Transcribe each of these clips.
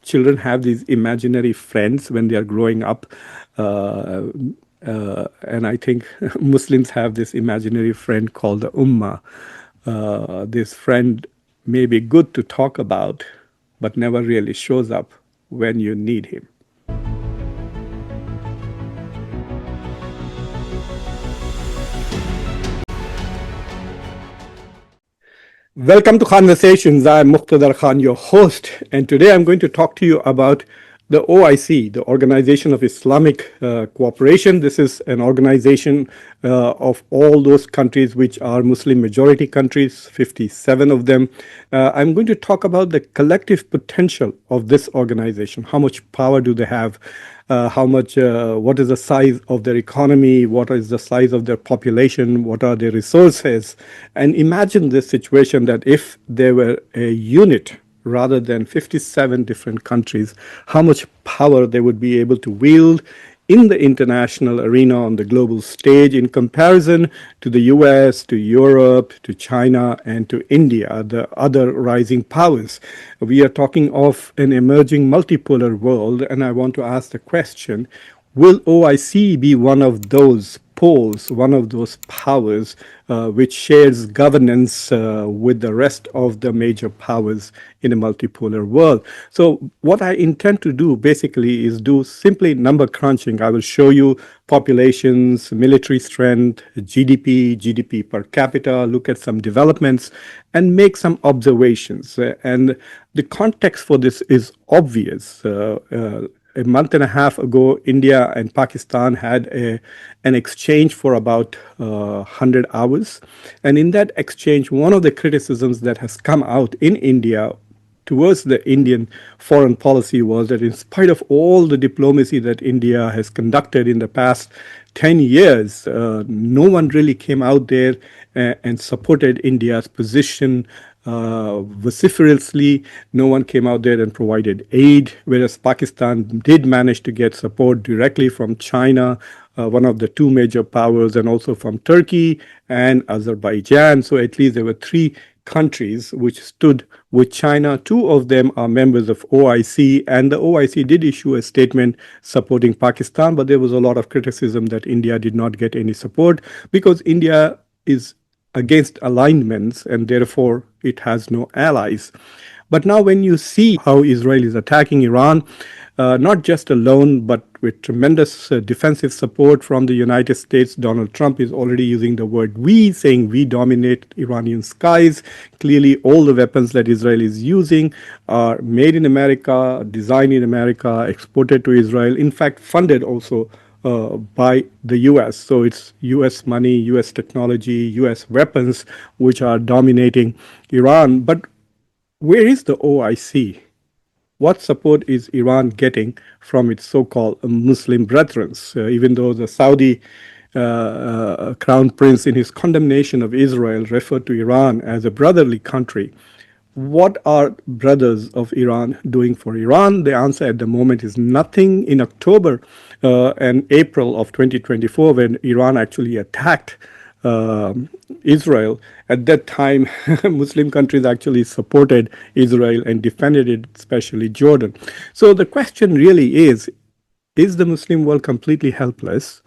Children have these imaginary friends when they are growing up. And I think Muslims have this imaginary friend called the Ummah. This friend may be good to talk about, but never really shows up when you need him. Welcome to Conversations. I'm Muqtadar Khan, your host, and today I'm going to talk to you about the OIC, the Organization of Islamic Cooperation. This is an organization of all those countries which are Muslim majority countries, 57 of them. I'm going to talk about the collective potential of this organization. How much power do they have? What is the size of their economy? What is the size of their population? What are their resources? And imagine this situation that if there were a unit rather than 57 different countries, how much power they would be able to wield in the international arena on the global stage in comparison to the US, to Europe, to China, and to India, the other rising powers. We are talking of an emerging multipolar world, and I want to ask the question, will OIC be one of those poles, one of those powers which shares governance with the rest of the major powers in a multipolar world? So what I intend to do basically is do simply number crunching. I will show you populations, military strength, GDP per capita, look at some developments, and make some observations. And the context for this is obvious. A month and a half ago, India and Pakistan had an exchange for about 100 hours. And in that exchange, one of the criticisms that has come out in India towards the Indian foreign policy was that in spite of all the diplomacy that India has conducted in the past 10 years, no one really came out there and supported India's position vociferously. No one came out there and provided aid, whereas Pakistan did manage to get support directly from China, one of the two major powers, and also from Turkey and Azerbaijan. So at least there were three countries which stood with China. Two of them are members of OIC, and the OIC did issue a statement supporting Pakistan, but there was a lot of criticism that India did not get any support because India is against alignments and therefore it has no allies. But now when you see how Israel is attacking Iran, not just alone, but with tremendous defensive support from the United States, Donald Trump is already using the word we, saying we dominate Iranian skies. Clearly, all the weapons that Israel is using are made in America, designed in America, exported to Israel, in fact, funded also by the US. So it's US money, US technology, US weapons which are dominating Iran. But where is the OIC? What support is Iran getting from its so-called Muslim brethren? Even though the Saudi crown prince in his condemnation of Israel referred to Iran as a brotherly country, what are brothers of Iran doing for Iran? The answer at the moment is nothing. In October and April of 2024, when Iran actually attacked Israel, at that time, Muslim countries actually supported Israel and defended it, especially Jordan. So the question really is the Muslim world completely helpless,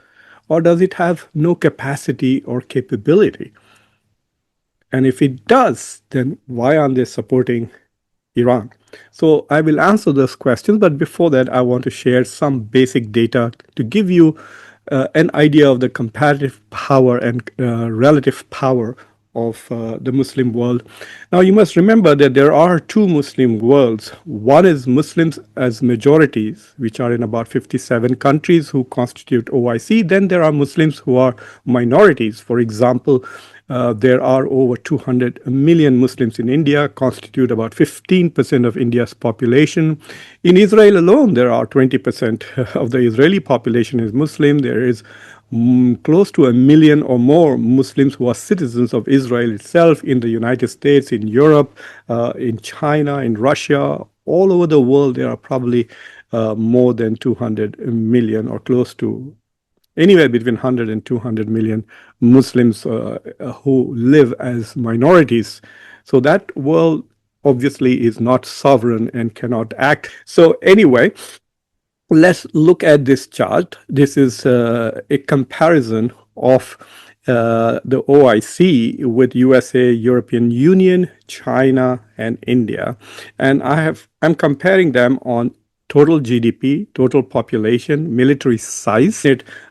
or does it have no capacity or capability? And if it does, then why aren't they supporting Iran? So I will answer those questions, but before that, I want to share some basic data to give you an idea of the comparative power and relative power of the Muslim world. Now, you must remember that there are two Muslim worlds. One is Muslims as majorities, which are in about 57 countries who constitute OIC. Then there are Muslims who are minorities. For example, there are over 200 million Muslims in India, constitute about 15% of India's population. In Israel alone, there are 20% of the Israeli population is Muslim. There is close to 1 million or more Muslims who are citizens of Israel itself, in the United States, in Europe, in China, in Russia. All over the world, there are probably more than 200 million or close to anywhere between 100 and 200 million Muslims who live as minorities. So that world obviously is not sovereign and cannot act. So anyway, let's look at this chart. This is a comparison of the OIC with USA, European Union, China, and India. And I'm comparing them on total GDP, total population, military size,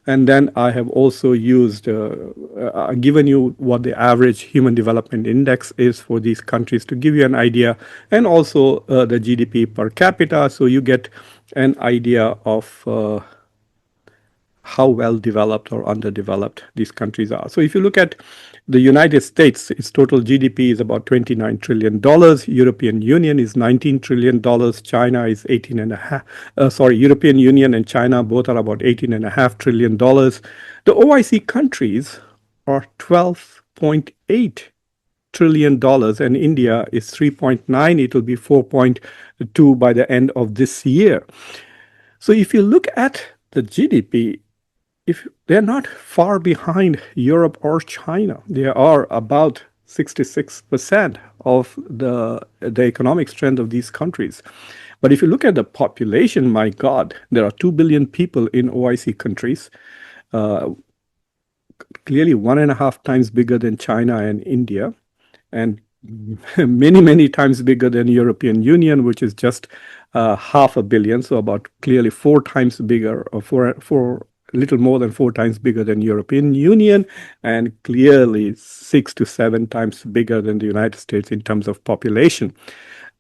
and then I have also used, given you what the average human development index is for these countries to give you an idea, and also the GDP per capita, so you get an idea of how well developed or underdeveloped these countries are. So if you look at the United States, its total GDP is about $29 trillion. European Union is $19 trillion. China is 18 and a half. European Union and China both are about $18.5 trillion. The OIC countries are $12.8 trillion, and India is 3.9. It will be 4.2 by the end of this year. So if you look at the GDP, if they're not far behind Europe or China, they are about 66% of the economic strength of these countries. But if you look at the population, my God, there are 2 billion people in OIC countries, clearly 1.5 times bigger than China and India, and many, many times bigger than European Union, which is just 500 million, so about clearly 4 times bigger, or four little more than 4 times bigger than European Union, and clearly 6 to 7 times bigger than the United States in terms of population.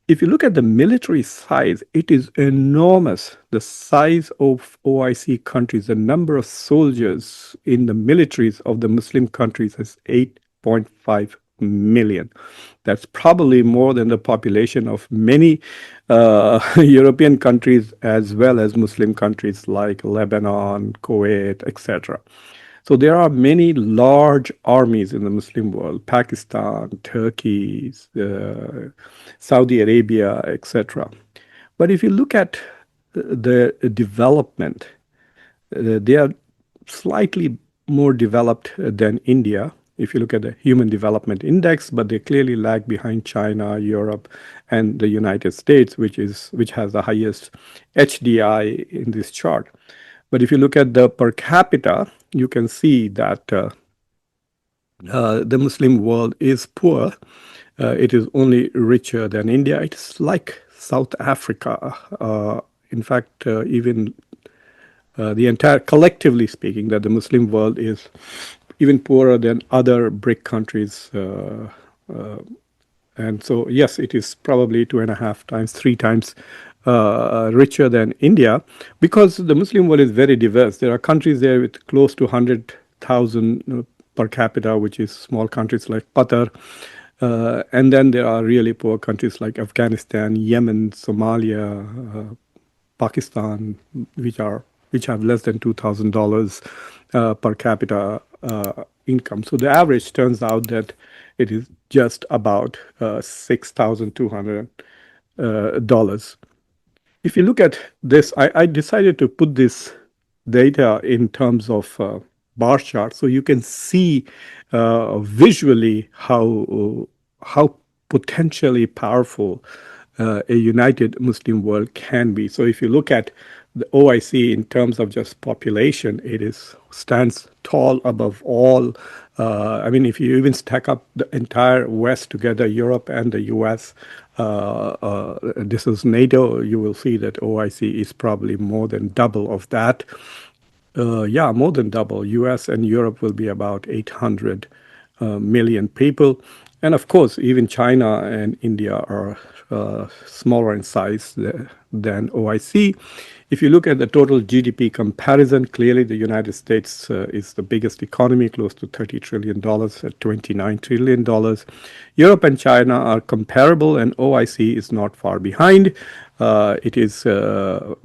If you look at the military size, it is enormous. The size of OIC countries, the number of soldiers in the militaries of the Muslim countries is 8.5 million. That's probably more than the population of many European countries as well as Muslim countries like Lebanon, Kuwait, etc. So there are many large armies in the Muslim world: Pakistan, Turkey, Saudi Arabia, etc. But if you look at the development, they are slightly more developed than India if you look at the Human Development Index, but they clearly lag behind China, Europe, and the United States, which has the highest HDI in this chart. But if you look at the per capita, you can see that the Muslim world is poor. It is only richer than India. It's like South Africa. In fact, even the entire, collectively speaking, that the Muslim world is even poorer than other BRIC countries. And so, yes, it is probably 2.5 times, 3 times richer than India, because the Muslim world is very diverse. There are countries there with close to 100,000 per capita, which is small countries like Qatar. And then there are really poor countries like Afghanistan, Yemen, Somalia, Pakistan, which have less than $2,000 per capita income. So the average turns out that it is just about $6,200. If you look at this, I decided to put this data in terms of bar chart, so you can see visually how potentially powerful a united Muslim world can be. So if you look at the OIC in terms of just population, it stands tall above all. I mean, if you even stack up the entire West together, Europe and the US, this is NATO, you will see that OIC is probably more than double of that. More than double. US and Europe will be about 800 million people. And of course, even China and India are smaller in size than OIC. If you look at the total GDP comparison, clearly the United States is the biggest economy, close to $30 trillion at $29 trillion. Europe and China are comparable, and OIC is not far behind. It is at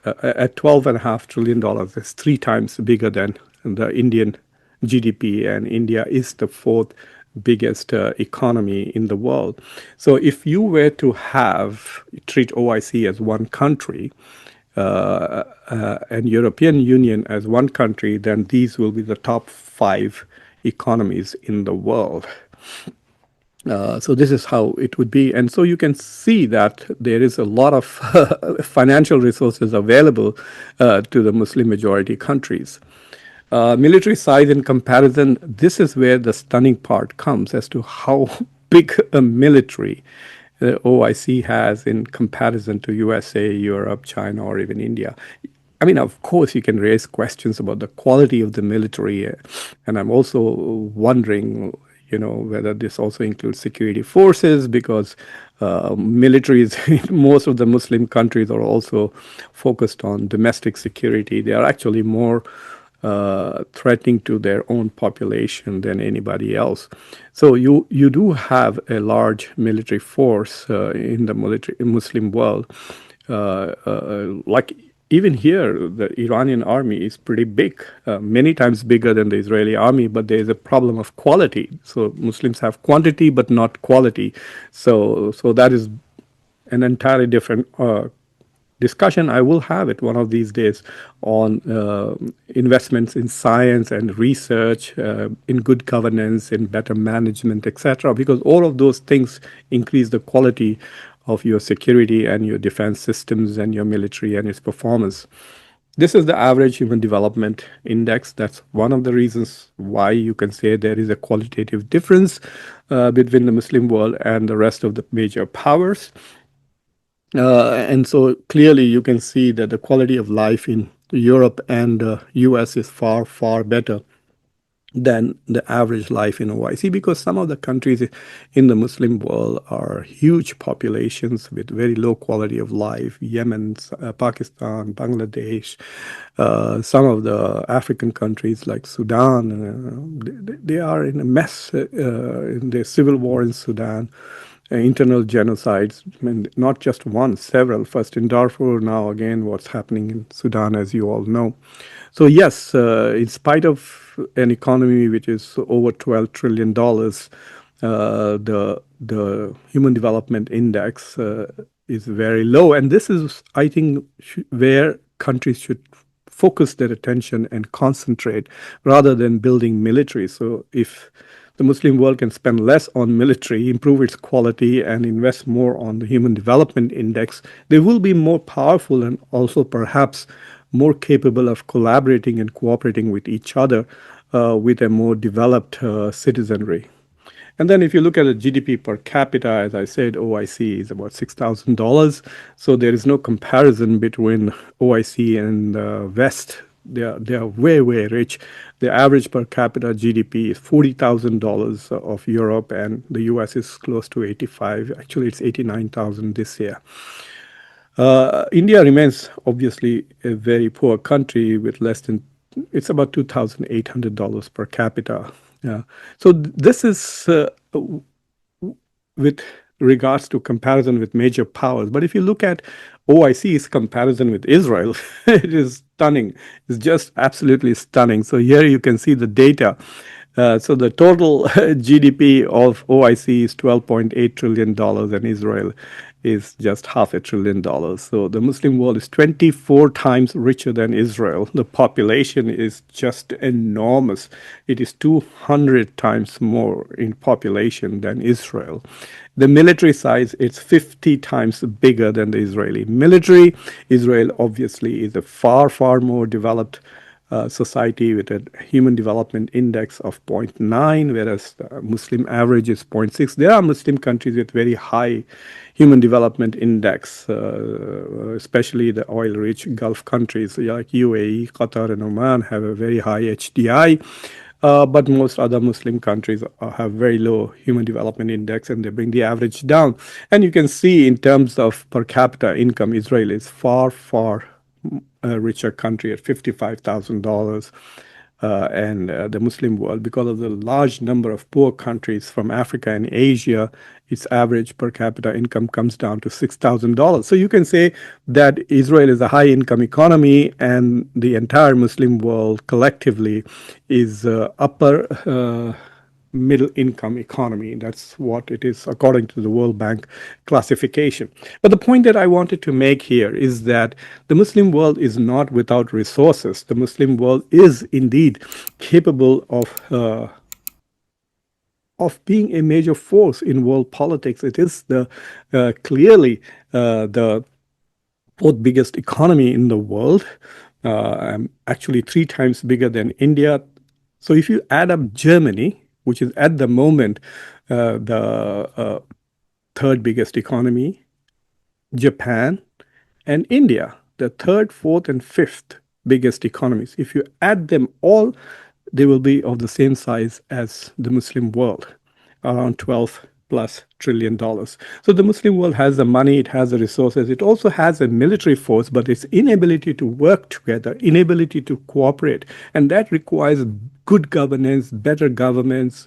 $12.5 trillion. It's 3 times bigger than the Indian GDP, and India is the 4th biggest economy in the world. So if you were to treat OIC as one country, and European Union as one country, then these will be the top 5 economies in the world. So this is how it would be. And so you can see that there is a lot of financial resources available to the Muslim majority countries. Military size in comparison, this is where the stunning part comes as to how big a military the OIC has in comparison to USA, Europe, China, or even India. I mean, of course, you can raise questions about the quality of the military, and I'm also wondering, whether this also includes security forces, because militaries in most of the Muslim countries are also focused on domestic security. They are actually more threatening to their own population than anybody else. So you do have a large military force in the Muslim world. Like even here, the Iranian army is pretty big, many times bigger than the Israeli army, but there is a problem of quality. So Muslims have quantity but not quality. So that is an entirely different discussion. I will have it one of these days on investments in science and research, in good governance, in better management, etc. Because all of those things increase the quality of your security and your defense systems and your military and its performance. This is the average human development index. That's one of the reasons why you can say there is a qualitative difference between the Muslim world and the rest of the major powers. And so clearly you can see that the quality of life in Europe and US is far, far better than the average life in OIC, because some of the countries in the Muslim world are huge populations with very low quality of life. Yemen, Pakistan, Bangladesh, some of the African countries like Sudan, they are in a mess in the civil war in Sudan. Internal genocides, and not just one, several. First in Darfur, now again what's happening in Sudan, as you all know. So yes, in spite of an economy which is over $12 trillion, the Human Development Index is very low. And this is, I think, where countries should focus their attention and concentrate rather than building military. So if the Muslim world can spend less on military, improve its quality, and invest more on the Human Development Index, they will be more powerful and also perhaps more capable of collaborating and cooperating with each other with a more developed citizenry. And then if you look at the GDP per capita, as I said, OIC is about $6,000. So there is no comparison between OIC and the West. They are way, way rich. The average per capita GDP is $40,000 of Europe, and the US is close to 85. Actually, it's 89,000 this year. India remains obviously a very poor country with less than, it's about $2,800 per capita. Yeah. So this is with regards to comparison with major powers. But if you look at OIC's comparison with Israel, it is stunning. It's just absolutely stunning. So here you can see the data. So the total GDP of OIC is $12.8 trillion, and Israel is just $500 billion. So the Muslim world is 24 times richer than Israel. The population is just enormous. It is 200 times more in population than Israel. The military size, it's 50 times bigger than the Israeli military. Israel obviously is a far, far more developed society with a human development index of 0.9, whereas the Muslim average is 0.6. There are Muslim countries with very high human development index, especially the oil-rich Gulf countries like UAE, Qatar, and Oman have a very high HDI. But most other Muslim countries have very low human development index, and they bring the average down. And you can see in terms of per capita income, Israel is far, far a richer country at $55,000. And the Muslim world, because of the large number of poor countries from Africa and Asia, its average per capita income comes down to $6,000. So you can say that Israel is a high income economy, and the entire Muslim world collectively is upper middle income economy. That's what it is according to the World Bank classification. But the point that I wanted to make here is that the Muslim world is not without resources. The Muslim world is indeed capable of of being a major force in world politics. It is the clearly the fourth biggest economy in the world, actually three times bigger than India. So if you add up Germany, which is at the moment the third biggest economy, Japan, and India, the third, fourth, and fifth biggest economies. If you add them all, they will be of the same size as the Muslim world, around 12 plus trillion dollars. So the Muslim world has the money, it has the resources, it also has a military force, but its inability to work together, inability to cooperate, and that requires good governance, better governments,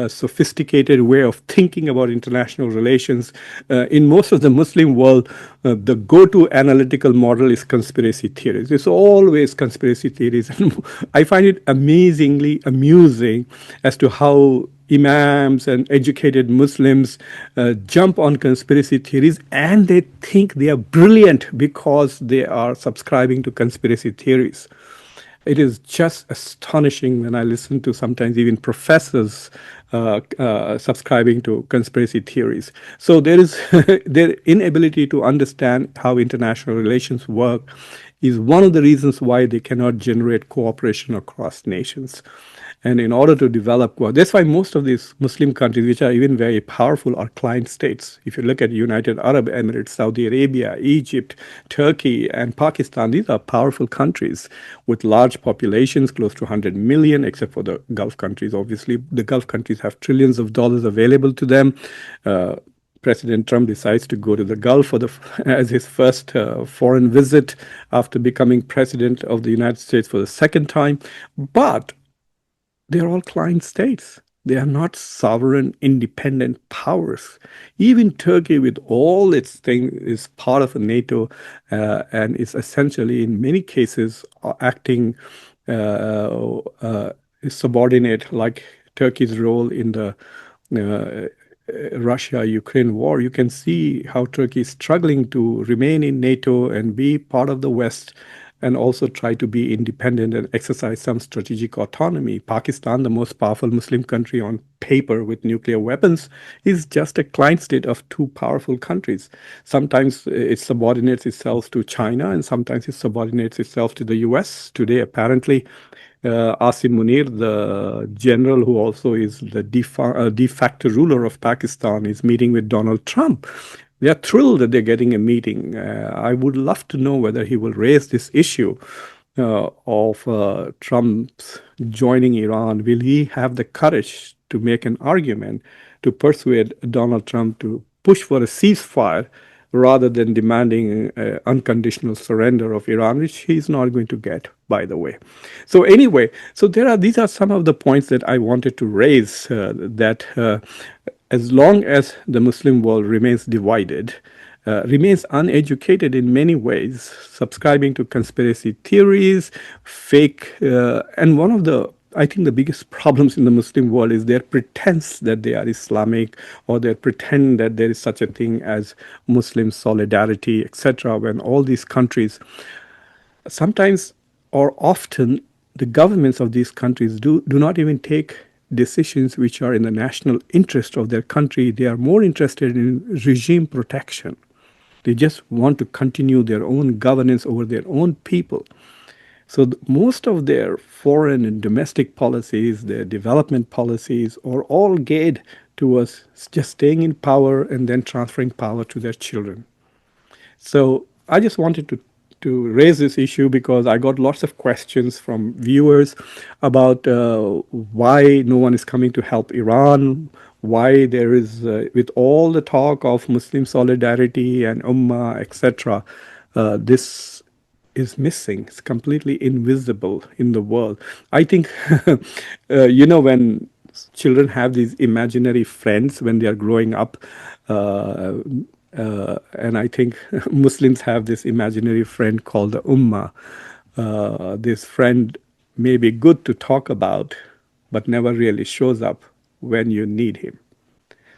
sophisticated way of thinking about international relations. In most of the Muslim world, the go-to analytical model is conspiracy theories. It's always conspiracy theories. And I find it amazingly amusing as to how imams and educated Muslims jump on conspiracy theories and they think they are brilliant because they are subscribing to conspiracy theories. It is just astonishing when I listen to sometimes even professors subscribing to conspiracy theories. So there is their inability to understand how international relations work is one of the reasons why they cannot generate cooperation across nations. And in order to develop, well, that's why most of these Muslim countries, which are even very powerful, are client states. If you look at United Arab Emirates, Saudi Arabia, Egypt, Turkey, and Pakistan, these are powerful countries with large populations, close to 100 million, except for the Gulf countries. Obviously, the Gulf countries have trillions of dollars available to them. President Trump decides to go to the Gulf as his first foreign visit after becoming president of the United States for the second time. But they're all client states. They are not sovereign, independent powers. Even Turkey, with all its things, is part of NATO and is essentially, in many cases, acting subordinate, like Turkey's role in the uh, Russia-Ukraine war. You can see how Turkey is struggling to remain in NATO and be part of the West and also try to be independent and exercise some strategic autonomy. Pakistan, the most powerful Muslim country on paper with nuclear weapons, is just a client state of two powerful countries. Sometimes it subordinates itself to China, and sometimes it subordinates itself to the US. Today, apparently, Asim Munir, the general who also is the de facto ruler of Pakistan, is meeting with Donald Trump. They are thrilled that they're getting a meeting. I would love to know whether he will raise this issue of Trump's joining Iran. Will he have the courage to make an argument to persuade Donald Trump to push for a ceasefire rather than demanding unconditional surrender of Iran, which he's not going to get, by the way. So anyway, so these are some of the points that I wanted to raise, that as long as the Muslim world remains divided, remains uneducated in many ways, subscribing to conspiracy theories, fake, and one of the I think the biggest problems in the Muslim world is their pretense that they are Islamic, or they pretend that there is such a thing as Muslim solidarity, etc. When all these countries, sometimes or often, the governments of these countries do not even take decisions which are in the national interest of their country. They are more interested in regime protection. They just want to continue their own governance over their own people. So most of their foreign and domestic policies, their development policies, are all geared towards just staying in power and then transferring power to their children. So I just wanted to raise this issue because I got lots of questions from viewers about why no one is coming to help Iran, why there is, with all the talk of Muslim solidarity and Ummah, etc., this is missing. It's completely invisible in the world. I think, when children have these imaginary friends when they are growing up, uh, and I think Muslims have this imaginary friend called the Ummah. This friend may be good to talk about, but never really shows up when you need him.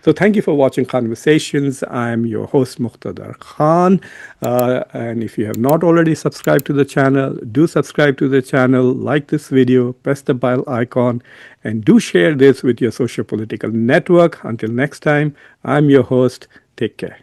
So thank you for watching Conversations. I'm your host, Muqtadar Khan. And if you have not already subscribed to the channel, do subscribe to the channel, like this video, press the bell icon, and do share this with your social political network. Until next time, I'm your host. Take care.